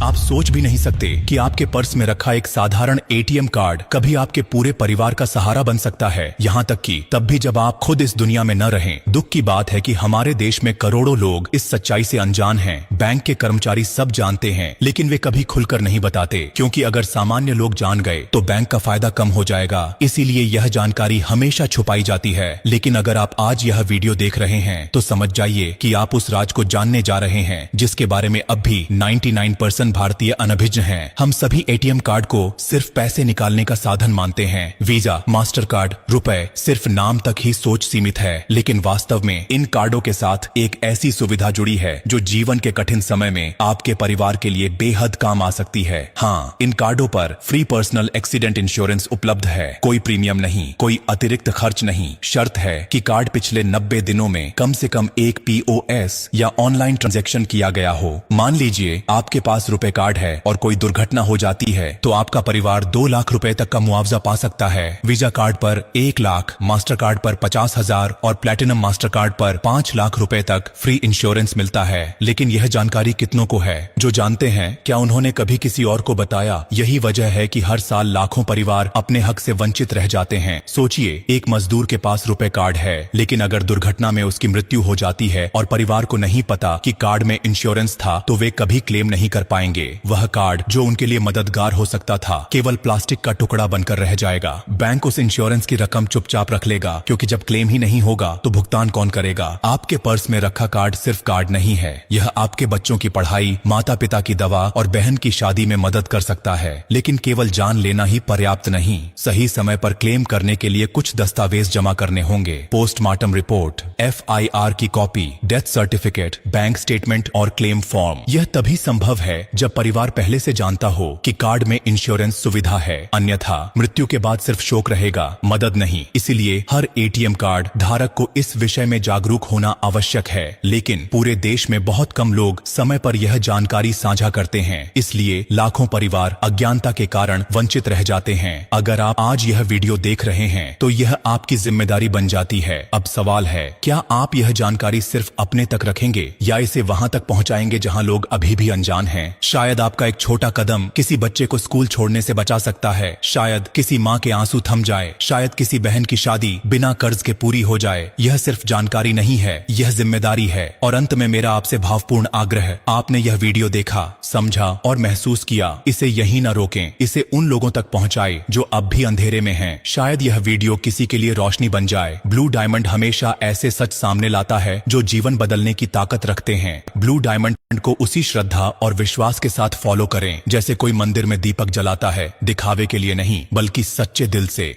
आप सोच भी नहीं सकते कि आपके पर्स में रखा एक साधारण एटीएम कार्ड कभी आपके पूरे परिवार का सहारा बन सकता है, यहाँ तक कि तब भी जब आप खुद इस दुनिया में न रहें। दुख की बात है कि हमारे देश में करोड़ों लोग इस सच्चाई से अनजान हैं। बैंक के कर्मचारी सब जानते हैं, लेकिन वे कभी खुलकर नहीं बताते, क्योंकि अगर सामान्य लोग जान गए तो बैंक का फायदा कम हो जाएगा। इसीलिए यह जानकारी हमेशा छुपाई जाती है। लेकिन अगर आप आज यह वीडियो देख रहे हैं तो समझ जाइए कि आप उस राज को जानने जा रहे हैं जिसके बारे में अब भी 99% भारतीय अनभिज्ञ हैं। हम सभी एटीएम कार्ड को सिर्फ पैसे निकालने का साधन मानते हैं। वीजा, मास्टर कार्ड, रुपए सिर्फ नाम तक ही सोच सीमित है, लेकिन वास्तव में इन कार्डों के साथ एक ऐसी सुविधा जुड़ी है जो जीवन के कठिन समय में आपके परिवार के लिए बेहद काम आ सकती है। हाँ, इन कार्डों पर फ्री पर्सनल एक्सीडेंट इंश्योरेंस उपलब्ध है। कोई प्रीमियम नहीं, कोई अतिरिक्त खर्च नहीं। शर्त है कि कार्ड पिछले 90 दिनों में कम से कम एक POS या ऑनलाइन ट्रांजैक्शन किया गया हो। मान लीजिए आपके पास रुपए कार्ड है और कोई दुर्घटना हो जाती है तो आपका परिवार 2 लाख रुपए तक का मुआवजा पा सकता है। वीजा कार्ड पर 1 लाख, मास्टर कार्ड पर 50,000 और प्लैटिनम मास्टर कार्ड पर 5 लाख रुपए तक फ्री इंश्योरेंस मिलता है। लेकिन यह जानकारी कितनों को है? जो जानते हैं, क्या उन्होंने कभी किसी और को बताया? यही वजह है कि हर साल लाखों परिवार अपने हक से वंचित रह जाते हैं। सोचिए, एक मजदूर के पास रुपए कार्ड है, लेकिन अगर दुर्घटना में उसकी मृत्यु हो जाती है और परिवार को नहीं पता कि कार्ड में इंश्योरेंस था, तो वे कभी क्लेम नहीं कर पाएंगे। वह कार्ड जो उनके लिए मददगार हो सकता था, केवल प्लास्टिक का टुकड़ा बनकर रह जाएगा। बैंक उस इंश्योरेंस की रकम चुपचाप रख लेगा, क्योंकि जब क्लेम ही नहीं होगा तो भुगतान कौन करेगा? आपके पर्स में रखा कार्ड सिर्फ कार्ड नहीं है, यह आपके बच्चों की पढ़ाई, माता पिता की दवा और बहन की शादी में मदद कर सकता है। लेकिन केवल जान लेना ही पर्याप्त नहीं, सही समय पर क्लेम करने के लिए कुछ दस्तावेज जमा करने होंगे। पोस्टमार्टम रिपोर्ट, FIR की copy, death certificate, bank statement और क्लेम फॉर्म। यह तभी संभव है जब परिवार पहले से जानता हो कि कार्ड में इंश्योरेंस सुविधा है, अन्यथा मृत्यु के बाद सिर्फ शोक रहेगा, मदद नहीं। इसीलिए हर एटीएम कार्ड धारक को इस विषय में जागरूक होना आवश्यक है। लेकिन पूरे देश में बहुत कम लोग समय पर यह जानकारी साझा करते हैं, इसलिए लाखों परिवार अज्ञानता के कारण वंचित रह जाते हैं। अगर आप आज यह वीडियो देख रहे हैं तो यह आपकी जिम्मेदारी बन जाती है। अब सवाल है, क्या आप यह जानकारी सिर्फ अपने तक रखेंगे या इसे वहां तक पहुंचाएंगे जहां लोग अभी भी अनजान हैं? शायद आपका एक छोटा कदम किसी बच्चे को स्कूल छोड़ने से बचा सकता है, शायद किसी माँ के आंसू थम जाए, शायद किसी बहन की शादी बिना कर्ज के पूरी हो जाए। यह सिर्फ जानकारी नहीं है, यह जिम्मेदारी है। और अंत में मेरा आपसे भावपूर्ण आग्रह, आपने यह वीडियो देखा, समझा और महसूस किया, इसे यहीं न रोकें, इसे उन लोगों तक पहुंचाएं जो अब भी अंधेरे में हैं। शायद यह वीडियो किसी के लिए रोशनी बन जाए। ब्लू डायमंड हमेशा ऐसे सच सामने लाता है जो जीवन बदलने की ताकत रखते हैं। ब्लू डायमंड को उसी श्रद्धा और विश्वास के साथ फॉलो करें जैसे कोई मंदिर में दीपक जलाता है, दिखावे के लिए नहीं बल्कि सच्चे दिल से।